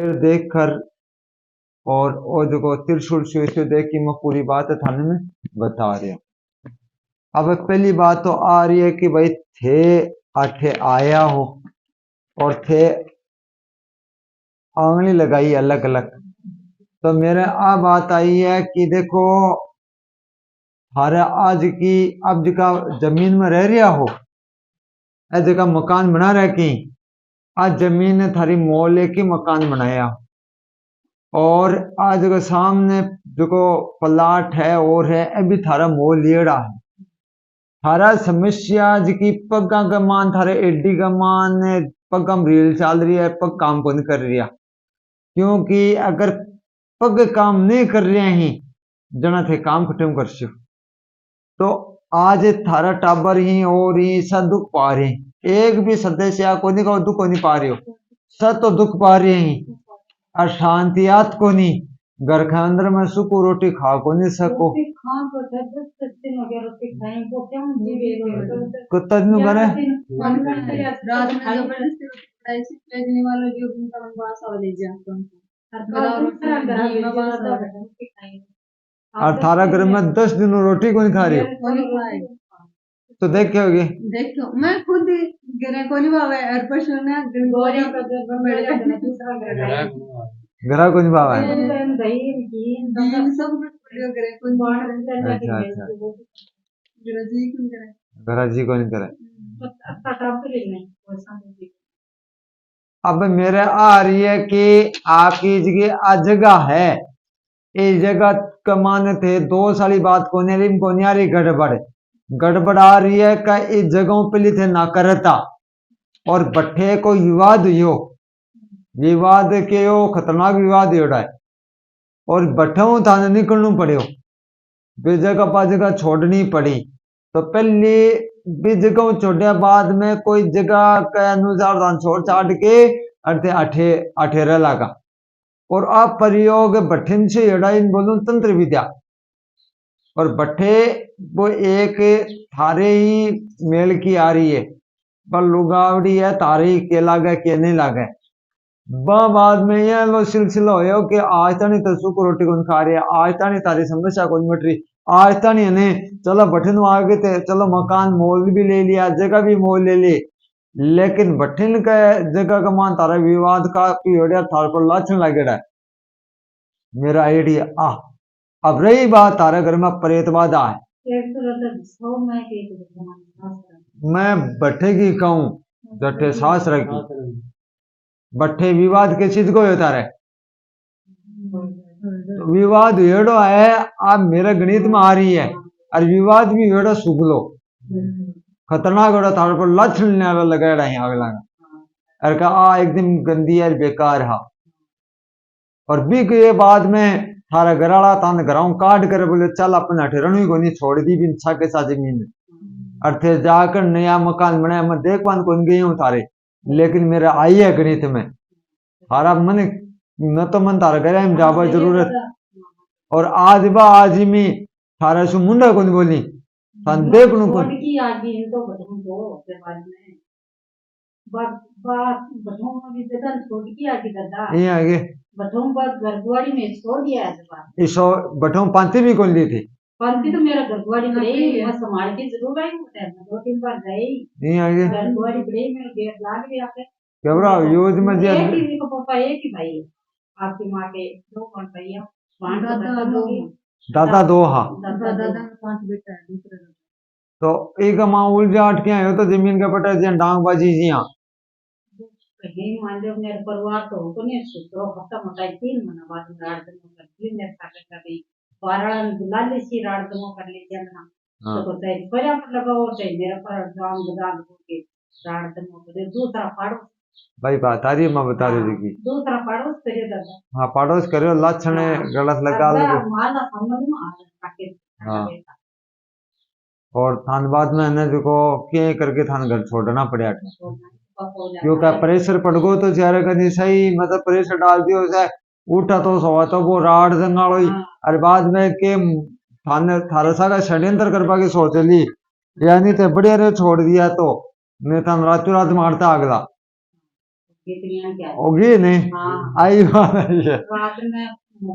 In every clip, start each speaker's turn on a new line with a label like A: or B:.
A: पेड़ देख कर और देखो त्रिशूल से देख के मैं पूरी बात थाने में बता रहा हूँ। अब पहली बात तो आ रही है कि भाई थे आठे आया हो और थे आंगली लगाई अलग अलग। तो मेरे आ बात आई है कि देखो थारे आज की अब जगह जमीन में रह रहा हो, जगह मकान बना रहे की आज जमीन ने थारी मोल लेके मकान बनाया और आज के सामने जो प्लाट है और है अभी थारा मोल लियड़ा है। थारा समस्या की पगा का मान थारे एडी का मान पगम रील चल रही है, पग काम को नहीं कर रहा। क्योंकि अगर पग काम नहीं कर रहे ही जना थे काम खत्म कर सो तो आज थारा टाबर ही और ही सब दुख पा रहे हैं। एक भी सदस्य को नहीं दुख को नहीं पा रहे हो, सब तो दुख पा रहे हैं और शांतियात को नहीं। घर के अंदर में सुख रोटी खा को नहीं सको कुत्ता दिन करे और थारा घर में 10 दिन रोटी को नहीं खा रही हो तो देख क्या होगी।
B: देखो मैं खुद घरे को नहीं बावे और पशु ना
A: घरा को नहीं बावे
B: सब घरे को
A: अच्छा अच्छा घरा जी को नहीं करे। अब मेरे आ रही है कि आपकी जगह है इस जगह कमाने थे 2 साली बात को नहीं आ रही गड़बड़ आ रही है का इस जगहों पे थे ना करता और बट्ठे को विवाद के यो खतरनाक विवाद हो रहा है और बट्ठों थाने निकलना पड़े भी जगह पा जगह छोड़नी पड़ी। तो पहली भी जगह छोड़ने बाद में कोई जगह के अनुसार धान छोड़ छाड़ के अर्थे अठे अठेरा लगा और अब प्रयोग बठिन से इन बोलूं तंत्र विद्या और बट्ठे वो एक थारे ही मेल की आ रही है पर लुगावड़ी है तारे ही के लागे के नहीं लागे। बाद में यह लो सिलसिला हो कि आज तानी तो सुख रोटी को खा रही है, आज तानी तारी समस्या को मिट रही, आज तानी ने चलो बठिन आगे थे चलो मकान मोल भी ले लिया जगह भी मोल ले ली लेकिन बठिन का जगह का मान तारा विवाद का थार पर लाचन लगेड़ा है। मेरा आइडिया अब रही बात तारा घर में प्रेतवाद है मैं बट्ठे की कहूं जट्ठे शास्त्र की बट्ठे विवाद के चीज को होता रहे तो विवाद एड़ो है आप मेरे गणित में आ रही है और विवाद भी एड़ो सुख लो खतरनाक एड़ो थारे पर लक्षण लगाड़ा है अगला और कहा एकदम गंदी है बेकार है और भी ये बाद में थारा घराड़ा तान घराओं काट कर बोले चल अपने हटे रणवी को नहीं छोड़ दी भी छा के साथ जमीन अर्थे जाकर नया मकान बनाया मैं देख पान को गई हूँ थारे लेकिन मेरा आई है गणित में थारा मन न तो मन तारा करे हम जाबा जरूरत और आज बा आज ही में थारा सु मुंडा को नहीं बोली थान देख लू को ये आगे
B: घरगुआड़ी में छोड़ दिया है
A: इस बठों पांती भी कौन ली थी
B: पांती तो मेरा घरगुआड़ी पड़े मैं संभाल के जरूर आई हूं 2-3 बार गई
A: नहीं आगे
B: घरगुआड़ी पड़े मेरे गेट लाग गया पे
A: घबरा यूज में जे
B: एक ही को पापा एक ही भाई आपकी मां के 2 कौन भैया
A: दादा 2 हां
B: दादा 5 बेटा है दूसरा
A: तो एक मां उलझा अटके आयो तो जमीन के पटे जे डांग बाजी जिया
B: कहीं मान लो मेरे परिवार तो को नहीं सूत्रों खत्म होता है 3 महीना बाद रात दिन कर ली मेरे साथ कर गई वाराण बुलाले सी रात दिन कर ले जाना तो होता है पर आप लगाओ चाहिए मेरा पर गांव बदाल के रात दिन कर दूसरा पाड़ो
A: भाई बात आ रही है मैं बता रही थी
B: दूसरा पड़ोस करे दादा
A: हां पड़ोस करो लक्षण गलत लगा लो
B: माला समझ में आ रहा
A: हां और थान बाद में ने देखो के करके थान घर छोड़ना पड़े क्योंकि प्रेशर पड़ गो तो चारे कभी सही मतलब प्रेशर डाल दियो से उठा तो सोवा तो वो राड जंगालो और बाद में के थाने थारसा का षड्यंत्र करवा के सोच ली यानी ते बढ़िया रे छोड़ दिया तो मैं थान रातों रात मारता अगला
B: जितनी क्या
A: होगी नहीं।
B: हाँ
A: आई बात है ये।
B: रात में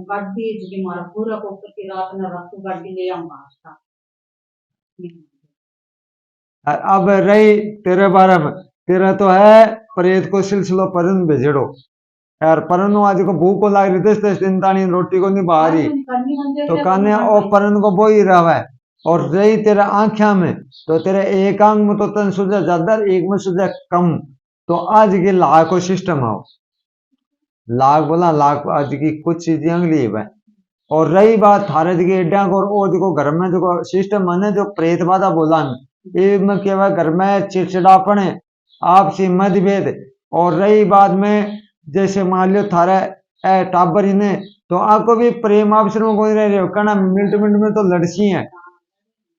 B: गाड़ी जी मारा पूरा कोकर की रात में रात को गाड़ी ले आऊंगा उसका
A: अब रही तेरे बारे में, तेरा तो है प्रेत को सिलसिलो परन भेजेड़ो यार, परन आज को भूख को लाग रही दस दिन तानी रोटी को नहीं बहा रही, तो काने ओ परन को बो ही रहा है। और रही तेरा आंखा में, तो तेरे एक आंख में तो तन सुझा ज्यादा, एक में सुझा कम, तो आज के लाख को सिस्टम आओ, लाख बोला लाख आज की कुछ चीजें अगली है। और रही बात थारे जी एडिया को, और देखो घर में जो सिस्टम मैंने जो प्रेत बाधा बोला ये में क्या घर में चिड़चिड़ापन है, आपसी मतभेद। और रही बात में जैसे मान लो थारे टाबर इन्हें, तो आपको भी प्रेम अवसर में कोई रह रहे हो कहना मिनट मिनट में तो लड़की है।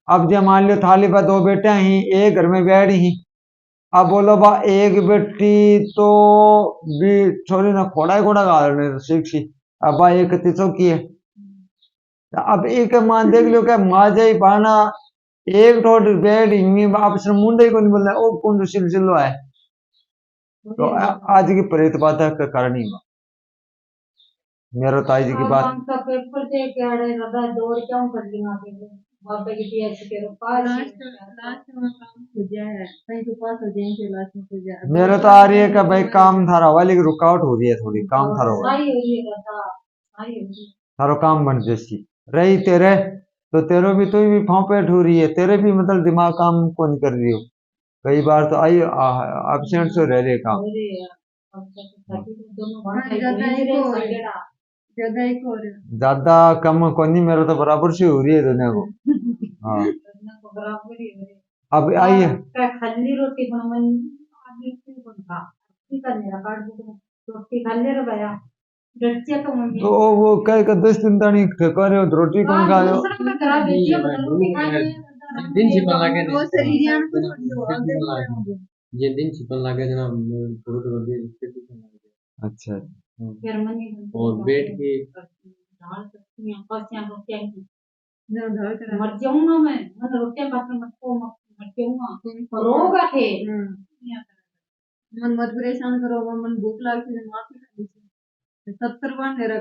A: अब जब मान लो थाली पर दो बेटे ही एक घर में बैठ ही, अब बोलो बा एक बेटी तो भी छोरी ना खोड़ा ही खोड़ा गा रहे शिक्षी, अब बा एक तीसो की है। अब एक मान देख लो क्या माजा ही पाना एक ठोड बेड हिमी आपस में मुंडे को नहीं बोलना ओ कौन सिलसिलो है। तो आज की प्रेत बाधा का कारण ही मेरा ताई जी की बात
B: हम का पेपर दे के आड़े रदा दौड़ क्यों कर लिया के बाबा की टीएस के पास लास्ट में काम हो गया है कहीं के पास हो जाएंगे लास्ट में हो जाए
A: मेरा तो आ रही है कि भाई काम थारा हुआ लेकिन रुकावट हो रही है थोड़ी, काम थारा हुआ
B: सही हो रही है रदा सही हो रही है
A: थारो काम बन जैसी रही तेरे, तो तेरे भी तो भी फांपेट हो रही है, तेरे भी मतलब दिमाग काम को नहीं कर रही हो, कई बार तो आई एबसेंट से रह रहे काम।
B: हो रही है अब तक दोनों भाई ज्यादा एक और
A: ज्यादा कम को नहीं, मेरा तो बराबर से हो रही है दुनिया को। हाँ
B: दोनों को बराबर ही हो रही है
A: अब आई है
B: क्या खल्ली रोटी बनवन आदमी क्यों बनता ठीक है मेरा कार्ड बुक रोटी खा ले रे भैया डरती है तो मम्मी
A: तो वो कह के 10 दिन तानी ठेका रहे हो रोटी कौन खा रहे हो।
B: दूसरा का करा भेजिए रोटी खा ले
C: दिन छिपन लागे
B: वो शरीर यान को छोड़ दो
C: ये दिन छिपन लागे जना थोड़ी थोड़ी देर फिर छिपन लागे।
A: अच्छा
B: जर्मनी
C: और बैठ के
B: दाल सब्जियां फसियां रोटियां की मर जाऊं ना मैं रोटियां खाकर मर जाऊंगा रोग थे मन मत परेशान करो मन भूख लागती है माफी 70 बार मेरा